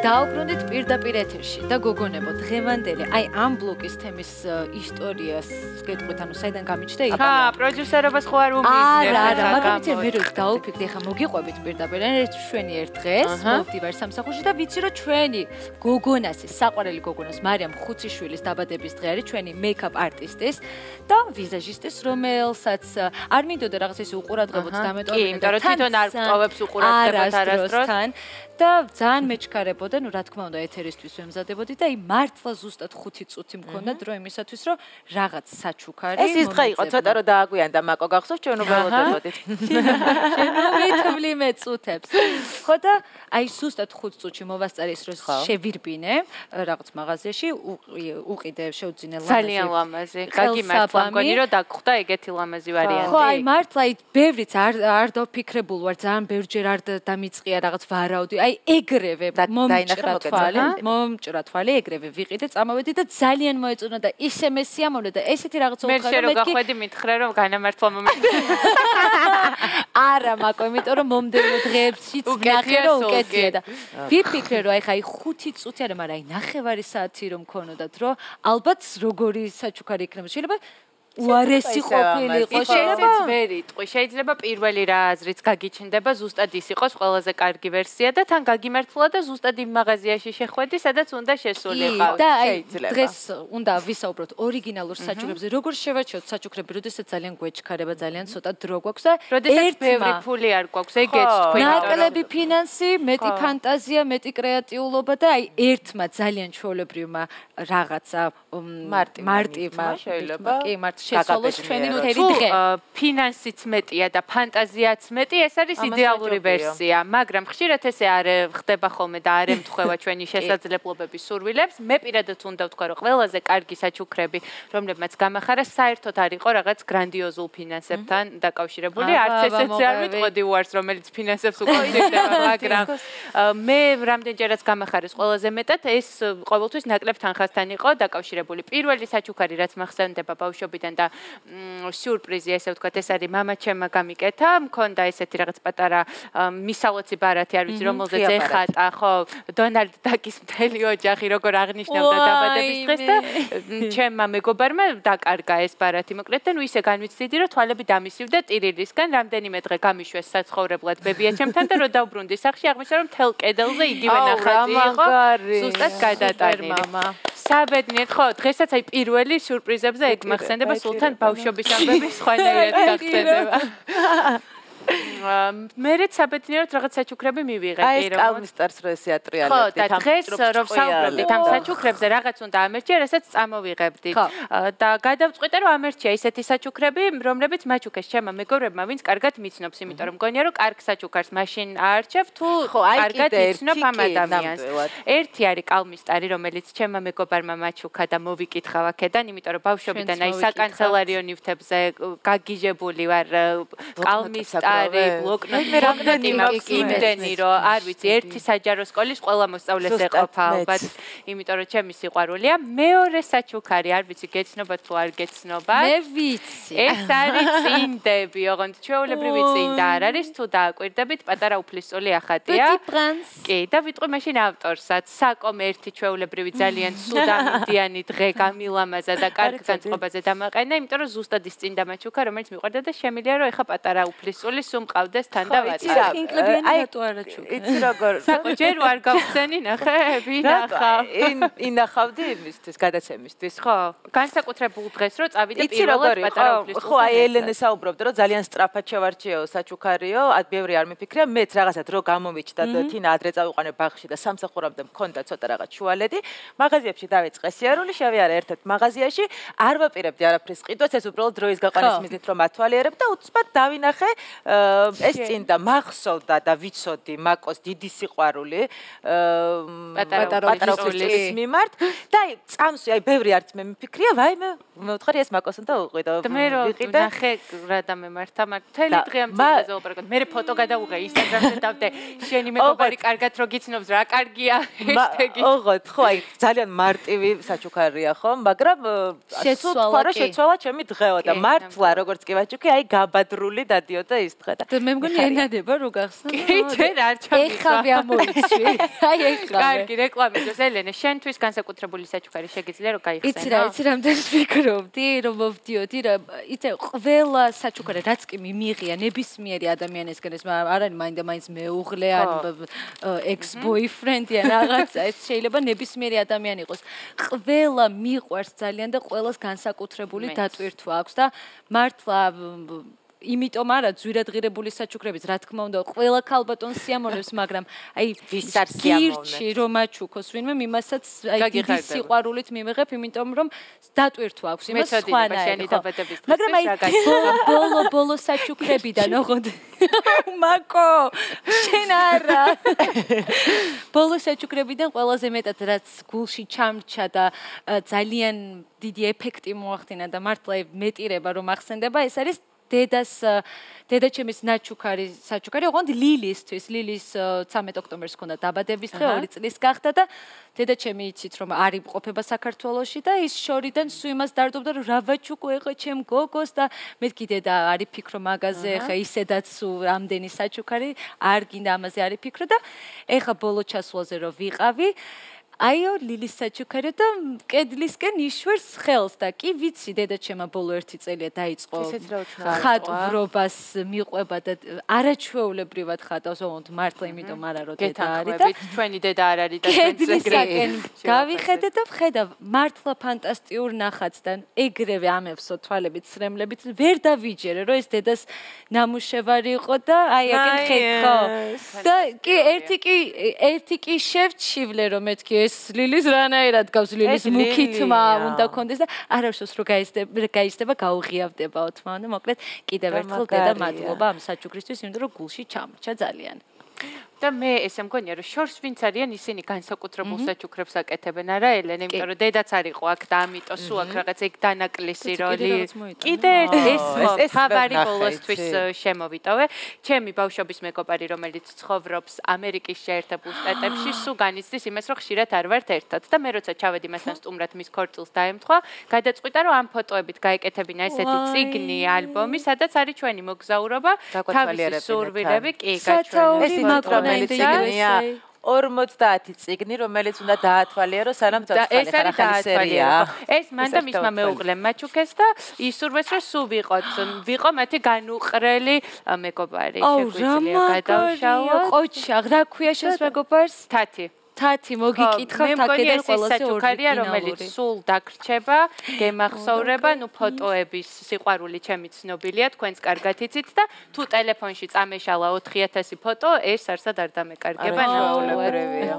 დაუბრუნდით პირდაპირ ეთერში და გოგონებო, დღევანდელი, აი ამ ბლოკის თემის ისტორიას გეტყვით, ანუ საიდან გამიჩნდა იდეა? ხა, პროდიუსერობას ხო არ უმიზნებ? არა, მაგრამ იცი მე რო დაუფიქრდი, ახლა მოგიყვებით პირდაპირ, ჩვენი ერთ დღეს მოვდივარ სამსახურში და ვიცი რომ ჩვენი გოგონასის, საყვარელი გოგონას მარიამ ხუციშვილის დაბადების დღე არის, ჩვენი მეიქაპ არტისტის და ვიზაჟისტის, რომელსაც არ მინდოდა რაღაც ისე უყურადღებოთ დამეტოვებინა. კი, იმიტომ რომ თვითონ არ გვყავებს უყურადღებოთ არასდროს. და ძალიან მეჩქარებოდა, ну, რა თქმა უნდა, ეთერისთვის ვემზადებოდი და აი მართლა ზუსტად 5 წუთი მქონდა დრო იმისათვის, რომ რაღაც საჩუქარი ეს ის დღე იყო, ცოტა რომ დააგვიანდა მაკო გახსოვს, ჩვენ უბრალოდ შემოვიტვლი მე წუთებს. ხო და აი ზუსტად 5 წუთში მოვასწარე ის რომ შევირბინე რაღაც მაღაზიაში, უყიდე შევძინე ლამაზი. ძალიან ლამაზი. გაგიმართლა მგონი რომ დაგხვდა ეგეთი ლამაზი ვარიანტი. ხო, აი მართლა აი ბევრიც არ დაფიქრებულ ვარ, ძალიან ბევრჯერ არ დამიწყია რაღაც ვარაუდი. აი ეგრევე მომჭრა თვალი ეგრევე ვიყიდე წამოვედი და ძალიან მოეწონა და ისე მე სიამოვნე და ესეთი რაღაცა მე შერო გახვედი მითხრე რომ განამართლა მომენტი არა მაკო იმიტომ რომ მომდევნო დღეებშიც ნახე რომ უკეთია და ვიფიქრე რომ აი ხა 5 წუთი არა მაგრამ აი ნახევარი საათი რომ მქონოდათ რომ ალბათ როგორი საჩუქარი იქნება შეიძლება უარესი ყოფილიყო შეიძლება პირველი რა აზრიც გაგიჩნდება ზუსტად ის იყოს ყველაზე კარგი ვერსია და თან გაგიმართლა და ზუსტად იმ მაღაზიაში შეხვედი სადაც უნდა შესულიყავ და აი დღეს უნდა ვისაუბროთ ორიგინალურ საჩუქრებზე როგორ შევაჩვევთ საჩუქრები როდესაც ძალიან გვეჩქარება ძალიან ცოტა დრო გვაქვს და როდესაც ბევრი ფული არ გვაქვს ეგეც თქვენ ნაკლები ფინანსი მეტი ფანტაზია მეტი კრეატიულობა და აი ერთმა ძალიან ჩვეულებრივმა რაღაცა მარტივმა შეიძლება კი მარტივ შესოლოს ჩვენი მთელი დღე. ფინანსიც მეტია და ფანტაზიაც მეტი, ეს არის იდეალური ვერსია, მაგრამ ხშირად ესე არ ხდება ხოლმე და არ ემთხვევა ჩვენი შესაძლებლობების სურვილებს. მე პირადად უნდა ვთქვა, რომ ყველაზე კარგი საჩუქრები, რომლებმაც გამახარა, საერთოდ არ იყო რაღაც გრანდიოზულ ფინანსებთან დაკავშირებული. არც ესეც არ ვიტყოდი უარს, რომელიც ფინანსებს უკავშირდება, მაგრამ მე რამდენჯერაც გამახარეს ყველაზე მეტად ეს ყოველთვის ნაკლებ თანხასთან იყო დაკავშირებული. პირველი საჩუქარი, რაც მახსენდება ბავშვობიდან და სიურპრიზი ესე ვთქვათ ეს არის მამა ჩემმა გამიკეთა მქონდა ესეთი რაღაც პატარა მისალოცი ბარათი არ ვიცი რომელზეც ეხატა ხო დონალდ დაკის მთელი ოჯახი როგორ აღნიშნავდა დაბადების დღეს და ჩემმა მეგობარმა დაკარგა ეს ბარათი მოკლედ და ნუ ისე განვიცდიდი რომ თვალები დამისივდა ტირილისგან რამდენიმე დღე გამიშვეს საცხოვრებლად ბებია ჩემთან და რო დავბრუნდი სახში აღმოჩნდა რომ მთელ კედელზე იგივე ნახატი იყო ზუსტად გადატანილი საბედნიერად ხო დღესაც აი პირველი სიურპრიზებზე ეგ მახსენდება სულთან ბავშვობის ამბები სხვანაირად გახსენდება მერეც საბედნიერად რაღაც საჩუქრები მივიღე აი ეს კალმისტარს რო ესე ატრიალებდი ხო და დღეს რომ საუბრობდით ამ საჩუქრებზე რაღაც უნდა ამერჩია რასაც წამოვიღებდით და გადავწყვიტე რომ ამერჩია ისეთი საჩუქრები რომლებიც მაჩუქეს ჩემმა მეგობრებმა ვინც კარგად მიცნობს იმიტომ რომ მგონია რომ კარგ საჩუქარს მაშინ აარჩევ თუ კარგად იცნობ ამ ადამიანს ერთი არის კალმისტარი რომელიც ჩემმა მეგობარმა მაჩუქა და მოვიკითხავ აქედან იმიტომ რომ ბავშვობიდან აი საკანცელარიო ნივთებზე გაგიჟებული ვარ კალმისტარი ბლოკნოტი რამდენი მაქვს იმდენი რომ არ ვიცი ერთი საჯარო სკოლის ყველა მოსწავლეს ეყოფა ალბათ იმიტომ რომ ჩემი სიყვარულია მეორე საჩუქარი არ ვიცი გეცნობა თუ არ გეცნობა მე ვიცი ეს არის წინდები ოღონდ ჩვეულებრივი წინდა არ არის თუ დააკვირდებით პატარა უფლისწული ახატია კი და ვიტყვი მაშინ ავტორსაც საკომ ერთი ჩვეულებრივი ძალიან სუდამიდიანი დღე გამილამაზა და კარგ განწყობაზე დამაყენა იმიტომ რომ ზუსტად ის წინდა მაჩუქა რომელიც მიყვარდა და შემიძლია რომ ეხა პატარა უფლისწული სულ მყავდეს თან და ვაწარ. იცი როგორ ჯერ არ გავხსენი ნახე, ვინახავ. ინახავდი იმისთვის, გადაცემისთვის. ხო, განსაკუთრებულ დღეს რო წავიდე პირველად პატარა უფლისწულთან. ხო, აი ელენე საუბრობდა, რომ ძალიან სწრაფად შევარჩიეო საჩუქარიო, ბევრი არ მიფიქრია, მეც რაღაცა დრო გამომიჩნდა თინა ადრე წავიყვანე ბაღში და სამსახურამდე მქონდა ცოტა რაღაც შუალედი. მაღაზიებში დავიწყე სიარული, შევიარე ერთ-ერთ მაღაზიაში, არ ვაპირებდი არაფრის ყიდვას, ეს უბრალოდ დროის გაყვანის მიზნით რომ ათვალიერებ და უცბად დავინახე ეს წინდა მახსოვდა და ვიცოდი მაკოს დიდი სიყვარული პატარა უფლისწულის მიმართ და აი წამსვი აი ბევრი არც მე მიფიქრია ვაი მე მევთხარი ეს მაკოს უნდა უყიდო ვიყიდე ნახე რა დამემართა მაგრამ თელი დღე ამ წინაზე ოპერაკოთ მე ფოტო გადავუღე ინსტაგრამზე დავდე შენი მეგობარი კარგად რო გიცნობს რა კარგია ჰეშტეგი ოღონდ ხო აი ძალიან მარტივი საჩუქარია ხო მაგრამ შეცვალა ჩემი დღეო და მართლა როგორც კი ვაჩუქე აი გაბადრული დადიოდა ის დღე და მე მგონი ენადება რო გახსნა. კი, ჩვენ არ ჩამიგვა. ეხავე ამოიცვი. აი ეხავე. კარგი, რეკლამი დროს ელენე, შენთვის განსაკუთრებული საჩუქარი შეგიძლია რომ გაიხსენო? იცი რამდენი ფიქრობდი, რომ მოვდიოდი რა, იცი ყველა საჩუქარი რაც კი მიმიღია ნებისმიერი ადამიანისგან ეს არ არის მაინდა-მაინც მეუღლე ან ex-boyfriend ან რაღაცა, ეს შეიძლება ნებისმიერი ადამიანი იყოს. ყველა მიყვარს ძალიან და ყველას განსაკუთრებული დატვირთვა აქვს და მართლა იმიტომ არა ძვირადღირებული საჩუქრებიც რა თქმა უნდა ყველა ქალბატონს სიამოვნებს მაგრამ აი ვის არ სიამოვნებს გირჩი რომ აჩუქოს ვინმე იმასაც აი დიდი სიყვარულით მიმიღებ იმიტომ რომ დატვირთვა აქვს იმას სხვანაირად მაგრამ აი ბოლო საჩუქრებიდან ოღონდ მაკო შენ არა ბოლო საჩუქრებიდან ყველაზე მეტად რაც გულში ჩამრჩა და ძალიან დიდი ეფექტი მოახდინა და მართლა მეტირება რომ ახსენდება ეს არის დედაჩემის საჩუქარი ოღონდ ლილისთვის ლილის 13 ოქტომბერს ჰქონდა დაბადების დღე 2 წლის გახდა და დედაჩემი იცით რომ არ იმყოფება საქართველოში და ის შორიდან სულ იმას დარდობდა რომ რა ვაჩუქო ეხა ჩემ გოგოს და მე კიდე და არის ფიქრო მაგაზე ეხა ისედაც ამდენი საჩუქარი არ გინდა ამაზე არის ფიქრო და ეხა ბოლო ჩასვლაზე რომ ვიყავი აიო ლილის საჩუქარი და კედლისკენ იშვერს ხელს და კი ვიცი დედაჩემა ბოლო 1 წელია დაიწყო ხატვრობას მიყვება და არაჩვეულებრივად ხატავს ოღონდ მართლა იმიტომ არა რომ დედა არის და ჩვენი დედა არ არის და კედლისკენ გავიხედე და ვხედავ მართლა ფანტასტიურ ნახატს და ეგრევე ამევსო თვალებით სრემლებით ვერ დავიჯერე რომ ეს დედას ნამუშევარი იყო და აი აქ ხედავ და კი ერთი კი შევჩივლე რომ მეთქი ეს ლილის რანაირად გავს ლილის მუქითმა უნდა კონდეს და არავის რო გაიზდება გაუღიავდებაო თქმა უნდა მოკლედ კიდევ ერთხელ დედა მადლობა ამ საჩუქრისთვის იმიტომ რომ გულში ჩამრჩა ძალიან და მე ესე მგონია რომ შორს ვინც არიან ისინი განსაკუთრებულ საჩუქრებს აკეთებენ არა ელენე იმიტომ რომ დედაც არ იყო აქ და ამიტომ სულ აქ რაღაც ეგ დანაკლისი როლი კიდე ეს ხაბარი ბოლოსთვის შემოვიტოვე ჩემი ბავშვობის მეგობარი რომელიც ცხოვრობს ამერიკის შეერთებულ შტატებში სულ განიცდის იმას რომ ხშირად არ ვართ ერთად და მე როცა ჩავედი მასთან სტუმრად მის ქორწილს დაემთხვა გადაწყვიტა რომ ამ ფოტოებით გაეკეთებინა ესეთი წიგნი ალბომი სადაც არის ჩვენი მოგზაურობა თავისი სურვილები კი გაჩვენებული რომელიც წიგნია 50 წიგნი რომელიც უნდა დაათვალიერო სანამ წაწყალი ხარ სერია ეს მანდა მისმა მეუღლემ მაჩუქეს და ისურვეს რომ სულ ვიყო მათი განუყრელი მეგობარი შეგვიძლია გადავშალო ყოჩა რა ქვია შენს მეგობარს თათი მოგიკითხავ თაკედან ყველაზე საჩუქარია რომელიც სულ დაგრჩება გემახსოვრება ნუ ფოტოების სიყვარული ჩემი ცნობილია თქვენს კარგად იცით და თუ ტელეფონში წამეშალა 4000 ფოტო ეს არსად არ დამეკარგება ნაულებრივია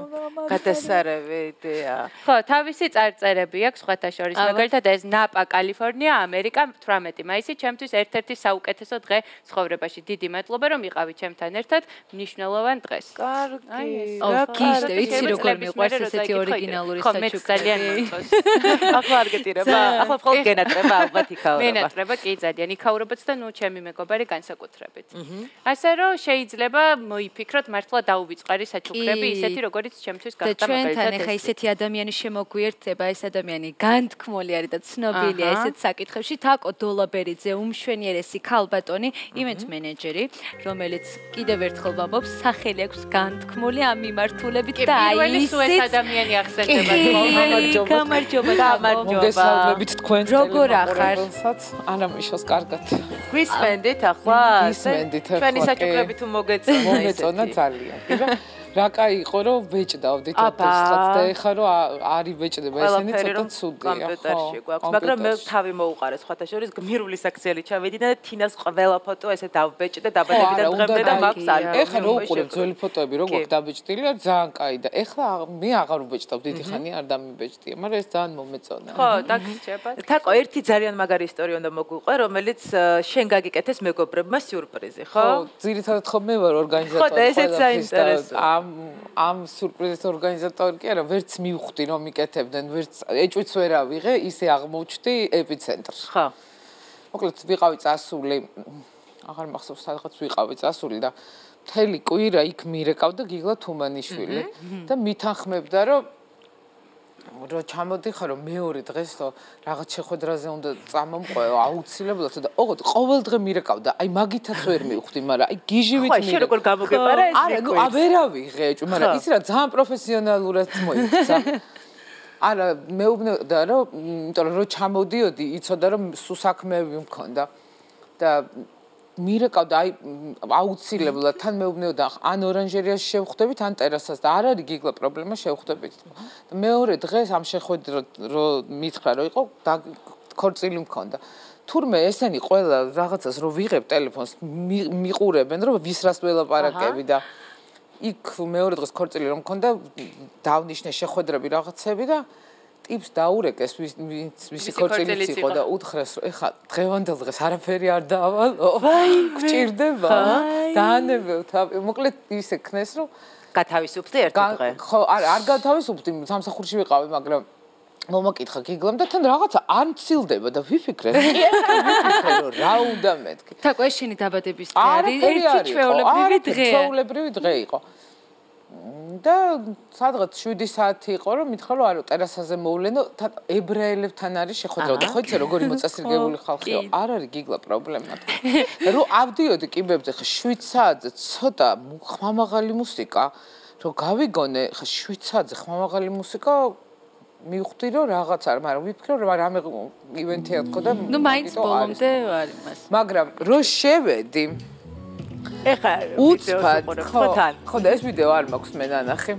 გადასარევი იდეა ხო თავისი წარწერები აქვს სხვათა შორის მაგალითად ეს ნაპა კალიფორნია ამერიკა 18 მაისი ჩემთვის ერთ-ერთი საუკეთესო დღე ცხოვრებაში დიდი მადლობა რომ იყავი ჩემთან ერთად მნიშვნელოვან დღეს კარგი როგორ მიყვარს ესეთი ორიგინალური საჩუქარი. ძალიან მოწონს. ახლა არ გეტირება. ახლა მხოლოდ გენატრება ალბათ იქაურობა. მენატრება კი ძალიან იქაურობაც და ნუ ჩემი მეგობარი განსაკუთრებით. ასე რომ შეიძლება მოიფიქროთ მართლა დაუვიწყარი საჩუქრები ისეთი როგორიც ჩემთვის გახდა მაგალითად. და ჩვენთან ახლა ისეთი ადამიანი შემოგვიერთება, ეს ადამიანი განთქმული არის და ცნობილია ესეთ საკითხებში. თაკო დოლაბერიძე უმშვენიერესი ქალბატონი, ივენთ მენეჯერი, რომელიც კიდევ ერთხელ ვამბობს, სახელი აქვს განთქმული ამ მიმართულებით და ეს ადამიანი ახსენდება გამარჯობა მოგესალმებით თქვენ როგორ ახარ ანამიშოს კარგად გვისმენდით ახლა ჩვენი საჩუქრები თუ მოგეწონა ძალიან რა კაი იყო რომ ვეჭდავდით ათასლად და ეხა რომ არი ვეჭდება ესენი ცოტა ცუდია კომპიუტერში გვაქვს მაგრამ მე თავი მოუყარე სხვათა შორის გმირული საქციელი ჩავედი და თინას ყველა ფოტო ესე დავბეჭდე დაბადებიდან დღემდე და მაქვს ალბომი ეხა რო უყურებ ძველი ფოტოები რო გვაქვს დაბეჭდილი არ ძალიან კაი და ეხლა მე აღარ ვბეჭდავ დიდი ხანი არ დამიბეჭდია მაგრამ ეს ძალიან მომეწონა ხო დაგიჭება თაკო ერთი ძალიან მაგარი ისტორია უნდა მოგვიყვე რომელიც შენ გაგიკეთეს მეგობრებმა სიურპრიზი ხო ძირითადად ხო მე ვარ ორგანიზატორი ხო და ესეც საინტერესოა ამ სურპრიზის ორგანიზატორი კი არა ვერც მივხვდი რომ მიკეთებდნენ ვერც ეჭვიც ვერ ავიღე ისე აღმოჩნდი ეპიცენტრში ხო მოკლედ ვიყავი წასული აღარ მახსოვს სადღაც ვიყავი წასული და მთელი კვირა იქ მირეკავდა გიგლა თუმანიშვილი და მითანხმებდა რომ რო ჩამოდიხარ რომ მეორე დღეს რაღაც შეხვედრაზე უნდა წამომყვეო აუცილებლად და ოღონდ ყოველ დღე მირეკავდა აი მაგითაც ვერ მივხვდი მაგრამ აი გიჟივით ხო შენ როგორ გამოგეპარა ეს არა ნუ აბერავიღე მაგრამ ის რა ძალიან პროფესიონალურად მოიქცა არა მეუბნებოდა რომ იმიტომ რომ რო ჩამოდიოდი იცოდა რომ საქმეები მქონდა და მირეკავდა აი აუცილებლად თან მეუბნებოდა ან ორანჟერიაში შევხვდებით ან ტერასას და არ არის გიგლა პრობლემა შევხვდებით და მეორე დღეს ამ შეხვედრა რო მითხრა რომ იყო ქორწილი მქონდა თურმე ესენი ყველა რაღაცას რო ვიღებ ტელეფონს მიყურებენ რომ ვის რას ველაპარაკები და იქ მეორე დღეს ქორწილი რომ მქონდა დავნიშნე შეხვედრები რაღაცები და ტიპს დაურეკეს ვისი ქორწილიც იყო და უთხრეს რომ ეხა დღევანდელ დღეს არაფერი არ დაავალო გჭირდება დაანებევთ მოკლედ ისე ქნეს რომ გათავისუფლდი ერთი დღე ხო არ გათავისუფლდი სამსახურში ვიყავი მაგრამ მომაკითხა გიგლამ და თან რაღაცა არ მცილდება და ვიფიქრე რომ რა უნდა მეთქი თაკო ეს შენი დაბადების დღე არის ერთი ჩვეულებრივი დღეა ჩვეულებრივი დღე იყო და სადღაც 7 საათი იყო რომ მითხრა რომ არო ტერასაზე მოვლენო ებრაელებთან არის შეხვედრა და ხო იცი როგორი მოწესრიგებული ხალხია არ არის გიგლა პრობლემა რომ ავდიოდი კიბებზე ხა 7 საათზე ცოტა ხმამაღალი მუსიკა რომ გავიგონე ხა 7 საათზე ხმამაღალი მუსიკა მივხვდი რომ რაღაც არ მაგრამ ვიფიქრე რომ რამე ივენთია თქო და ნუ მაინც ბოლომდე არის მას მაგრამ რო შევედი ეხა უცბად ხო და ეს ვიდეო არ მაქვს მე ნანახი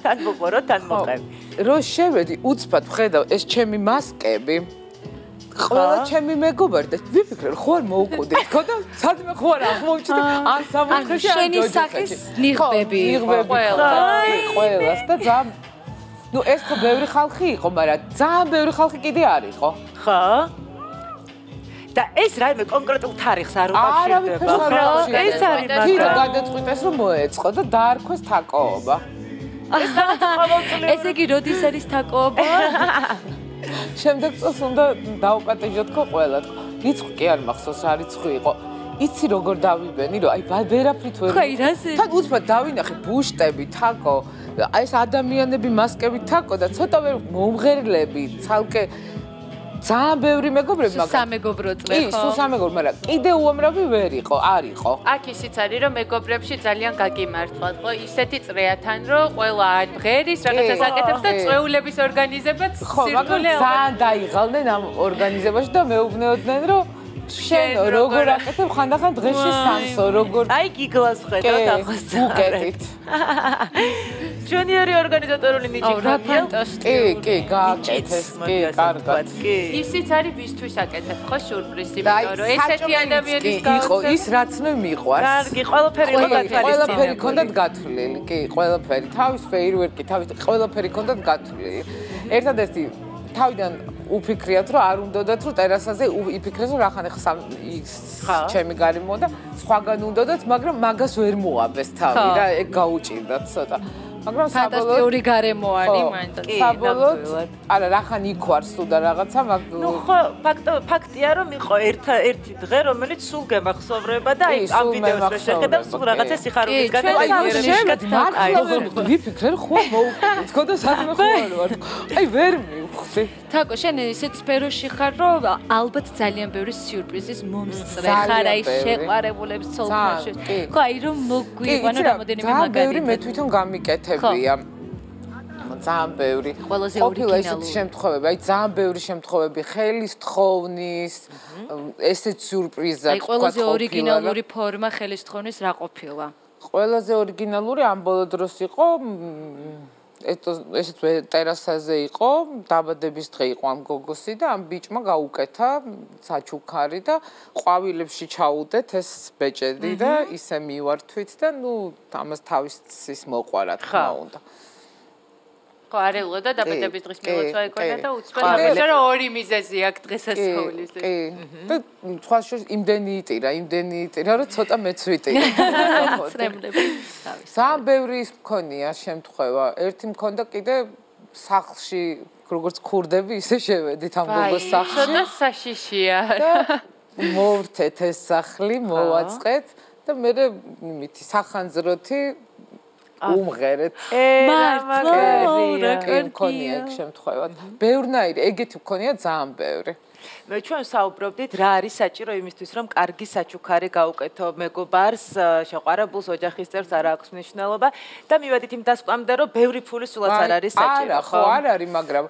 თან მოყორო თან მოყევი რო შევედი უცბად ვხედავ ეს ჩემი მასკები ყველა ჩემი მეგობარი და ვიფიქრე რომ ხო არ მოუკვდი თქო და სადმე ხო არ აღმოჩნდა ან სამოხეში ან შენი სახის ნიღბები ყველას და ძალიან ნუ ეს ხო ბევრი ხალხი იყო მაგრამ ძალიან ბევრი ხალხი კიდე არ იყო ხო და ეს რაიმე კონკრეტულ თარიღს არ უკავშირდება ხო ეს არის მაგრამ გადაწყვიტეს რომ მოეწყო და დაარქვეს თაკოობა ესე იგი როდის არის თაკოობა შემდეგ წელს უნდა დაუპატიჟოთ ხო ყველა რიცხვი კი არ მახსოვს რა რიცხვი იყო იცი როგორ დავიბენი რომ აი ვერაფრით ვერ ხო რას თან უცბად დავინახე ბუშტები თაკო აი ეს ადამიანები მასკები თაკო და ცოტა ვერ მომღერლები ცალკე ძალიან ბევრი მეგობრები მაგრამ სამეგობრო წრე ხო? კი, სულ სამეგობრო, მაგრამ კიდე უამრავი ვერ იყო, არ იყო. აქ ისიც არის, რომ მეგობრებში ძალიან გაგიმართლათ, ხო? ისეთი წრეათან, რომ ყველა ან მღერის რაღაცას აკეთებს და წვეულების ორგანიზებაც სირკულე ძალიან დაიღალდნენ ამ ორგანიზებაში და მეუბნეოდნენ, რომ შენ როგორ აკეთებ ხანდახან დღეში სამსო, როგორ აი გიგლას ხედავ ახლა ბუკეტით. ჯუნიორი ორგანიზატორული ნიჭი კი, გააკეთეს, კი, კარგად. ისიც არის ვისთვის აკეთებ, ხო, სიურპრიზი, იმიტომ რომ ესეთი ადამიანის იყო ის რაც მე მიყვარს. კარგი, ყველაფერი იყო გათვალისწინებული. ყველაფერი ქონდათ გათვლილი, კი, ყველაფერი, თავის ფეირვერკი, თავის ყველაფერი ქონდათ გათვლილი. ერთადერთი თავიდან უფიქრიათ რომ არ უნდათ რომ ტერასაზე იფიქრეს რომ რახან ახლა ჩემი გარემო და სხვაგან უნდათ მაგრამ მაგას ვერ მოაბეს თავი რა ეგ გაუჭირდათ ცოტა მაგრამ ფანტასტიკური გარემო არის მაინც საბოლოოდ არა რახან იქვარს თუ და რაღაცა მაგ ნუ ხო ფაქტია რომ იყო ერთი დღე რომელიც სულ გემახსოვრება და აი ამ ვიდეოს რო შეხედავ სულ რაღაცა სიხარულის გადაგვირება აი ვიფიქრე რომ ხო მოვუკვდი თქო და სადმე ხო ვარ აი ვერ მივხვდი თაკო შენ ისეთ სფეროში ხარ რომ ალბათ ძალიან ბევრი სიურპრიზის მომსწრე ხარ აი შეყვარებულებს ცოლქვაში ხო აი რომ მოგვიყვანო რამოდენიმე მაგალითი მე თვითონ გამიკეთებია ძალიან ბევრი ყოფილა ესეთი შემთხვევები აი ძალიან ბევრი შემთხვევები ხელის თხოვნის ესეთ სიურპრიზად აი ყველაზე ორიგინალური ფორმა ხელის თხოვნის რა ყოფილა ყველაზე ორიგინალური ამ ბოლო დროს იყო ესეც ტერასაზე იყო, დაბადების დღე იყო ამ გოგოსი და ამ ბიჭმა გაუკეთა საჩუქარი და ყვავილებში ჩაუდეთ ეს ბეჭედი და ისე მივართვით და ნუ ამას თავის მოყვარა თქმა უნდა. ხო, არელო და დაბადების დღის მილოცვა ეკონა და უცბად იმედა რომ ორი მიზეზი აქვს დღესასწაულის. კი. და სხვა შორის იმდენი იტირა, რომ ცოტა მეც ვიტირე. ძალიან ბევრი ის მქონია შემთხვევა. ერთი მქონდა კიდე სახლში, როგორც ქურდები, ისე შევედით ამ გოგოს სახლში. ცოტა საშიშია. მოვრთეთ ეს სახლი, მოვაწყეთ და მე მითი სახანძროთი უმღერეთ. მართლა მქონია ეგ შემთხვევად. ბევრნაირი, ეგეთი მქონია ძალიან ბევრი. მე ჩვენ საუბრობდით რა არის საჭირო იმისთვის რომ კარგი საჩუქარი გაუკეთო მეგობარს, შეყვარებულს, ოჯახის წევრს არ აქვს მნიშვნელობა და მივედით იმ დასკვნამდე რომ ბევრი ფული სულაც არ არის საჭირო, ხო? არ არის, მაგრამ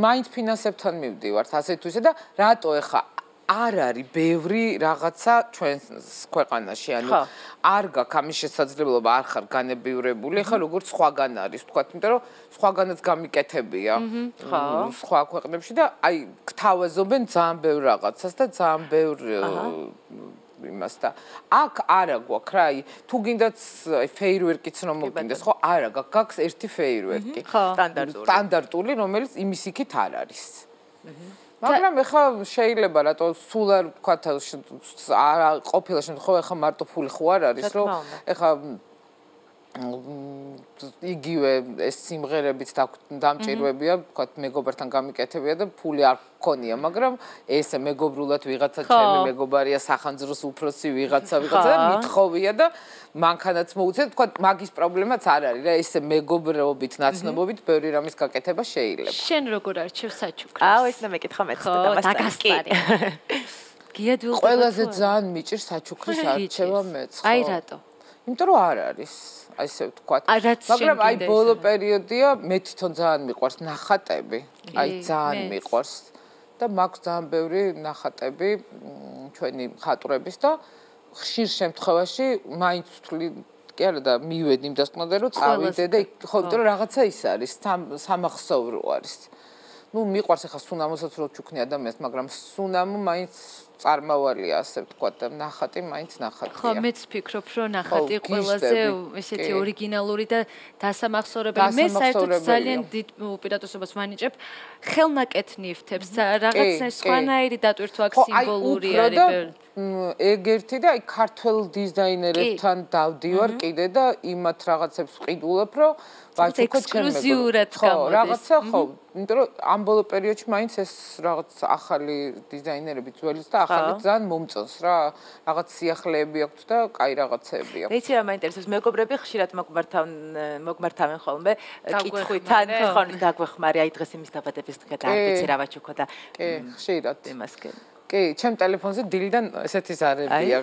მაინც ფინანსებთან მივდივართ, ასე თუ ისე და რატო ეხა არ არის ბევრი რაღაცა ჩვენს ქვეყანაში, ანუ არ გაქვს ამის შესაძლებლობა, არ ხარ განებივრებული, ხა როგორც სხვაგან არის, თქვათ, იმიტომ რომ სხვაგანაც გამიკეთებია სხვა ქვეყნებში და აი გთავაზობენ ძალიან ბევრ რაღაცას და ძალიან ბევრ იმას და აქ არა გვაქვს რა, აი თუ გინდაც ფეირვერკიც რომ მოგინდეს, ხო, არა გაქვს ერთი ფეირვერკი, სტანდარტული, რომელიც იმის იქით არ არის. მაგრამ ეხა შეიძლება რატო სულ არ ვთქვათ ყოფილა შემთხვევა ეხა მარტო ფული ხო არ არის რომ ეხა იგივე ეს სიმღერებიც დამჭირვებია ვთქვათ მეგობართან გამიკეთებია და ფული არ გქონია მაგრამ ესე მეგობრულად ვიღაცა ჩემი მეგობარია სახანძროს უფროსი ვიღაცა და მithოვია და მანქანაც მოუწევთ ვთქვათ მაგის პრობლემაც არ არის რა ესე მეგობრობით ნაცნობობით ბევრი რამის გაკეთება შეიძლება შენ როგორ არჩევ საჩუქრებს აუ ეს და მეკითხა მეც და დაგასტარი გიადვილ ყველაზე ძალიან მიჭირს საჩუქრის არჩევა მეც ხო აი რატო იმიტომ რომ არ არის ასე ვთქვათ. მაგრამ აი ბოლო პერიოდია მე თვითონ ძალიან მიყვარს ნახატები. აი ძალიან მიყვარს და მაქვს ძალიან ბევრი ნახატები ჩვენი მხატვრების და ხშირ შემთხვევაში მაინც ვთვლი კი არა და მივედი იმ დასკვნამდე რომ წავიდე და ხო იმიტომ რომ რაღაცა ის არის სამახსოვრო არის. ну მიყვარს ახლა სუნამოსაც რო ჩუქნი ადამიანს მაგრამ სუნამო მაინც წარმავალია ასე ვთქვათ და ნახატი მაინც ნახატია. ხო მეც ვფიქრობ რომ ნახატი ყველაზე ესეთი ორიგინალური და დასამახსოვრებელი მე საერთოდ ძალიან დიდ უპირატესობას ვანიჭებ ხელნაკეთ ნივთებს რაღაცა სხვანაირი დატვირთვა აქ სიმბოლური არის ეგერთი და აი ქართველ დიზაინერებთან დავდივარ კიდე და იმათ რაღაცებს ვყიდულებ რომ ვაჩუქო ექსკლუზიურად გამოდის. რაღაცა ხო, იმიტომ რომ ამ ბოლო პერიოდში მაინც ეს რაღაც ახალი დიზაინერები ძველიც და ახალი ძალიან მომწონს რა, რაღაც სიახლეები აქვთ და კაი რაღაცეები აქვთ. მეც რა მაინტერესებს, მეგობრები ხშირად მოგმართავენ ხოლმე კითხვით, ხო, დაგვეხმარი, აი დღეს იმის დაბადების დღე და არ ვიცი რა ვაჩუქო და კი, ხშირად იმას კი. კი, ჩემ ტელეფონზე დილიდან ესეთი ზარებია.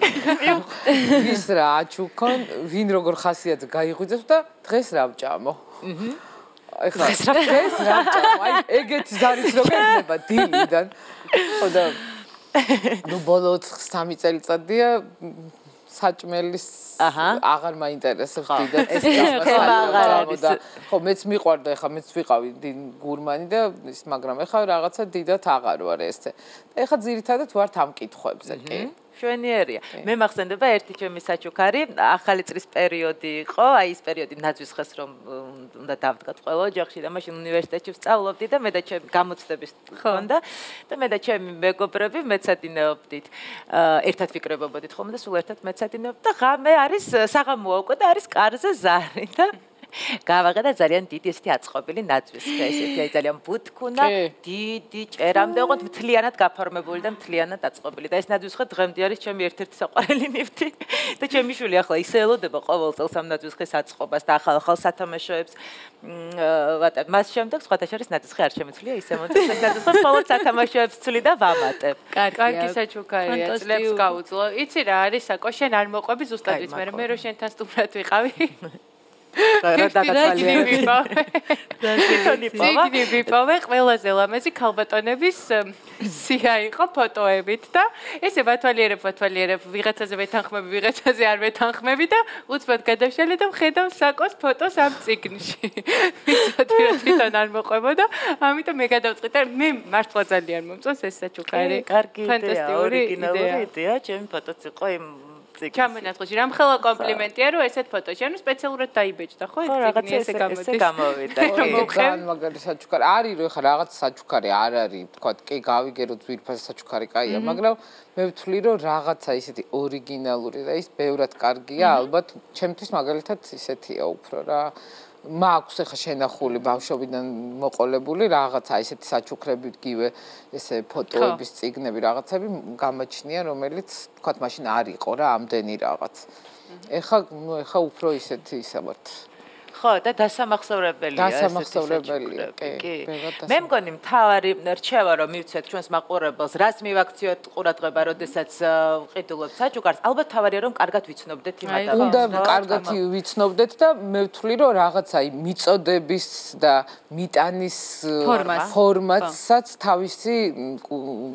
ვის რა აჩუქონ, ვინ როგორ ხასიათზე გაიღვიძებს და დღეს რა ვჭამო. ეხლა დღეს რა ვჭამო, აი ეგეთი ზარიც რო გექნება დილიდან. ხო და ნუ ბოლო 3 წელიწადია საჭმელის აღარ მაინტერესებს დიდად ეს აღარ არის ხო მეც მიყვარდა ეხლა მეც ვიყავი გურმანი და ის მაგრამ ეხლა რაღაცა დიდად აღარ ვარ ესე ეხლა ძირითადად ვართ ამ კითხვებზე კი შვენიერია მე მახსენდება ერთი ჩემი საჩუქარი ახალი წრის პერიოდი იყო აი ეს პერიოდი ნაძვის ხეს რომ უნდა დავდგათ ყველა ოჯახში და მაშინ უნივერსიტეტში ვსწავლობდი და მე და ჩემი გამოცდების ხონდა და მე და ჩემი მეგობრები მეცადინეობდით ერთად ვიკრებობოდით ხოლმე და სულ ერთად მეცადინეობ და ღამე არის საღამოა უკვე და არის კარზე ზარი და გავაღედა ძალიან დიდი ესეთი აწყობილი ნაძვის ხე ესეთი აი ძალიან ბუთქუნა დიდი ჭერამდე ოღონდ მთლიანად გაფორმებული და მთლიანად აწყობილი და ეს ნაძვის ხე დღემდე არის ჩემი ერთ-ერთი საყვარელი ნივთი და ჩემი შვილი ახლა ისე ელოდება ყოველ წელს ამ ნაძვის ხეს აწყობას და ახალ სათამაშოებს ვატებ მას შემდეგ სხვათა შორის ნაძვის ხე არ შემეცვლია ისე მოდის ეს ნაძვის ხე ყოველ სათამაშოებს ვცვლი და ვამატებ კარგი საჩუქარია წლებს გაუძლო იცი რა არის საკო შენ არ მოყვები ზუსტად ვიცი მე რო შენთან სტუმრად ვიყავი ვიპოვე ყველაზე ლამაზი ქალბატონების სია იყო ფოტოებით და ესე ვათვალიერებ ვიღაცაზე ვეთანხმები ვიღაცაზე არ ვეთანხმები და უცბად გადავშალე და ვხედავ საკოს ფოტოს ამ წიგნში ვიცოდი რომ თვითონ არ მოყვებოდა ამიტომ მე გადავწყვიტე მე მართლა ძალიან მომწონს ეს საჩუქარი ფანტასტიკური იდეა ჩემი ფოტოც იყო იმ ჩამონაცხოში რამ ხელა კომპლიმენტია რომ ესეთ ფოტოში ანუ სპეციალურად დაიბეჭდა ხო ეს წიგნი ესე გამოვიდა ძალიან მაგარი საჩუქარი არის რომ ეხლა რაღაც საჩუქარი არ არის თქვა კი გავიგე რომ ძვირფასი საჩუქარი კაია მაგრამ მე ვთვლი რომ რაღაცა ისეთი ორიგინალური და ის ბევრად კარგია ალბათ ჩემთვის მაგალითად ისეთია უფრო რა მაქვს ახლა შენახული ბავშვობიდან მოყოლებული რაღაცა ესეთი საჩუქრები გივე ესე ფოტოების წიგნები რაღაცები გამაჩნია რომელიც თქვათ მაშინ არ იყო რა ამდენი რაღაც ეხლა უფრო ისეთი ისე ვართ ხო და დასამახსოვრებელია დასამახსოვრებელია კი მე მგონი მთავარი რჩევა რომ მივცეთ ჩვენს მაყურებელს რას მივაქციოთ ყურადღება როდესაც ვყიდულობთ საჩუქარს ალბათ თავარია რომ კარგად ვიცნობდეთ იმ ადამიანს უნდა კარგად ვიცნობდეთ და მე ვთვლი რომ რაღაცა მიწოდების და მიტანის ფორმატსაც თავისი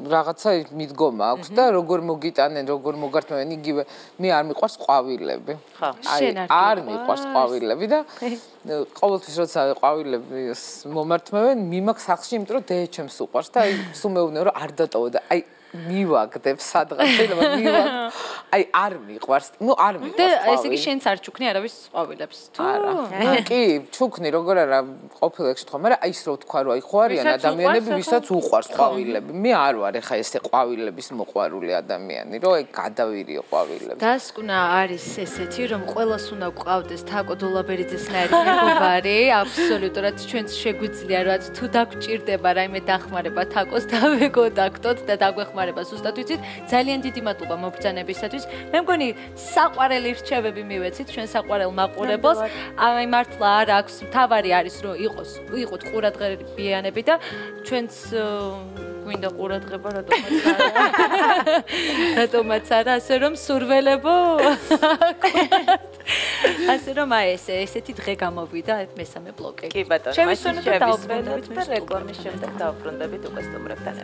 რაღაცა მიდგომა აქვს და როგორ მოგიტანენ როგორ მოგართმევენ იგივე მე არ მიყვარს ყვავილები ხო არ მიყვარს ყვავილები და ყოველთვის როცა ყვავილებს მომართმევენ მიმაქვს სახლში იმიტომ რომ დე ჩემს უყვარს და აი სულ მეუბნე რომ არ დატოვო და აი მივაგდებ სადღაც შეიძლება მივაგდ აი არ მიყვარს ნუ არ მიყვარს და ესე იგი შენც არ ჩუქნი არავის ყვავილებს თუ არა ნუ კი ჩუქნი როგორ არა ყოფილი ეგ შემთხვევა მაგრამ აი ის რო თქვა რომ აი ხო არიან ადამიანები ვისაც უყვარს ყვავილები მე არ ვარ ეხა ესე ყვავილების მოყვარული ადამიანი რომ ეგ გადავირიო ყვავილებს დასკვნა არის ესეთი რომ ყველას უნდა გვყავდეს თაკო დულაბერიძესნაირი მეგობარი აბსოლუტურად ჩვენც შეგვიძლია რა თუ დაგჭირდება რაიმე დახმარება თაკოს დავეკონტაქტოთ და დაგვეხმარება ზუსტად ვიცით ძალიან დიდი მადლობა მობრძანებისათვის მე მგონი საყვარელი რჩევები მივეცით ჩვენ საყვარელ მაყურებელს აი მართლა არ აქვს თავარი არის რომ იყოთ ყურადღებიანები და ჩვენც გვინდა ყურადღება რატომაც არა ასე რომ სურველებო ასე რომ აი ესეთი დღე გამოვიდა მესამე ბლოკი კი ბატონო შევისვენოთ და დავუბრუნდებით და რეკლამის შემდეგ დავუბრუნდებით უკვე სტუმრებთან